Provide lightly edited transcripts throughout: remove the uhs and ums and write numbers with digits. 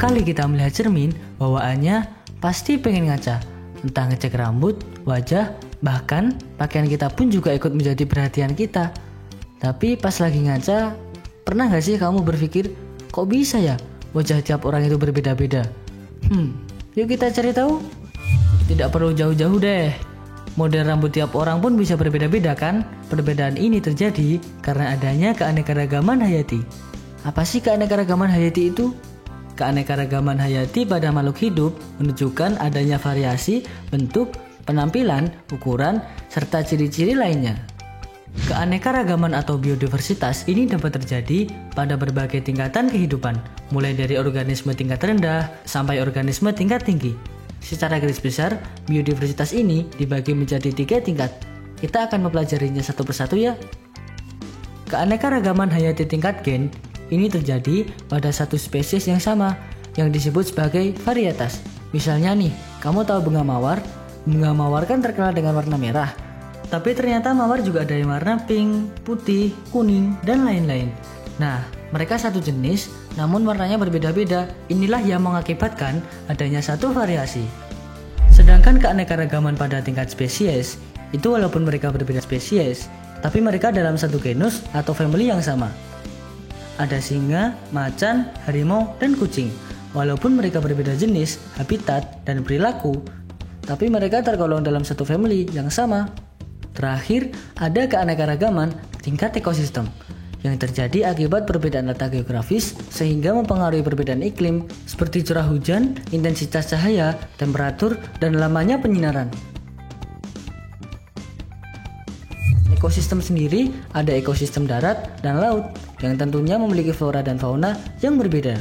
kali kita melihat cermin, bawaannya pasti pengen ngaca. Entah ngecek rambut, wajah, bahkan pakaian kita pun juga ikut menjadi perhatian kita. Tapi pas lagi ngaca, pernah gak sih kamu berpikir, kok bisa ya wajah tiap orang itu berbeda-beda? Yuk kita cari tahu. Tidak perlu jauh-jauh deh. Model rambut tiap orang pun bisa berbeda-beda kan? Perbedaan ini terjadi karena adanya keanekaragaman hayati. Apa sih keanekaragaman hayati itu? Keanekaragaman hayati pada makhluk hidup menunjukkan adanya variasi, bentuk, penampilan, ukuran, serta ciri-ciri lainnya. Keanekaragaman atau biodiversitas ini dapat terjadi pada berbagai tingkatan kehidupan, mulai dari organisme tingkat rendah sampai organisme tingkat tinggi. Secara garis besar, biodiversitas ini dibagi menjadi 3 tingkat. Kita akan mempelajarinya satu persatu ya. Keanekaragaman hayati tingkat gen ini terjadi pada satu spesies yang sama, yang disebut sebagai varietas. Misalnya nih, kamu tahu bunga mawar? Bunga mawar kan terkenal dengan warna merah. Tapi ternyata mawar juga ada yang warna pink, putih, kuning, dan lain-lain. Nah, mereka satu jenis, namun warnanya berbeda-beda. Inilah yang mengakibatkan adanya satu variasi. Sedangkan keanekaragaman pada tingkat spesies, itu walaupun mereka berbeda spesies, tapi mereka dalam satu genus atau family yang sama. Ada singa, macan, harimau, dan kucing. Walaupun mereka berbeda jenis, habitat, dan perilaku, tapi mereka tergolong dalam satu family yang sama. Terakhir, ada keanekaragaman tingkat ekosistem yang terjadi akibat perbedaan letak geografis sehingga mempengaruhi perbedaan iklim seperti curah hujan, intensitas cahaya, temperatur, dan lamanya penyinaran. Ekosistem sendiri ada ekosistem darat dan laut yang tentunya memiliki flora dan fauna yang berbeda.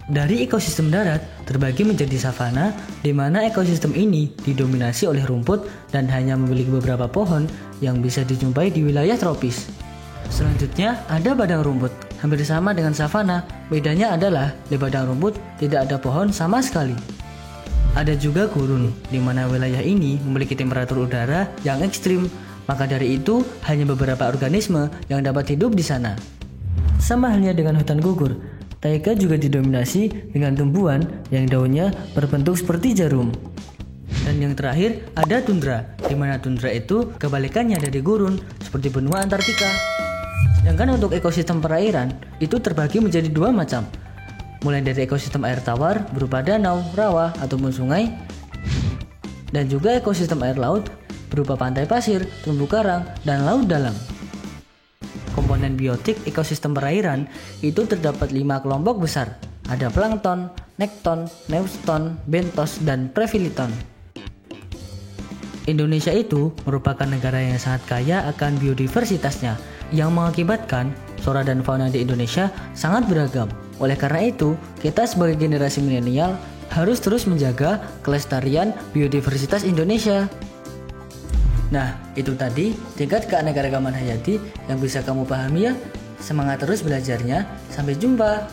Dari ekosistem darat terbagi menjadi savana, di mana ekosistem ini didominasi oleh rumput dan hanya memiliki beberapa pohon yang bisa dijumpai di wilayah tropis. Selanjutnya ada padang rumput, hampir sama dengan savana, bedanya adalah di padang rumput tidak ada pohon sama sekali. Ada juga gurun, di mana wilayah ini memiliki temperatur udara yang ekstrim, maka dari itu hanya beberapa organisme yang dapat hidup di sana. Sama halnya dengan hutan gugur, taiga juga didominasi dengan tumbuhan yang daunnya berbentuk seperti jarum. Dan yang terakhir ada tundra, di mana tundra itu kebalikannya dari gurun seperti benua Antartika. Sedangkan untuk ekosistem perairan itu terbagi menjadi 2 macam, mulai dari ekosistem air tawar berupa danau, rawa, ataupun sungai, dan juga ekosistem air laut berupa pantai pasir, terumbu karang, dan laut dalam. Komponen biotik ekosistem perairan itu terdapat 5 kelompok besar. Ada plankton, nekton, neuston, bentos, dan previliton. Indonesia itu merupakan negara yang sangat kaya akan biodiversitasnya, yang mengakibatkan flora dan fauna di Indonesia sangat beragam. Oleh karena itu, kita sebagai generasi milenial harus terus menjaga kelestarian biodiversitas Indonesia. Nah, itu tadi tingkat keanekaragaman hayati yang bisa kamu pahami ya. Semangat terus belajarnya. Sampai jumpa.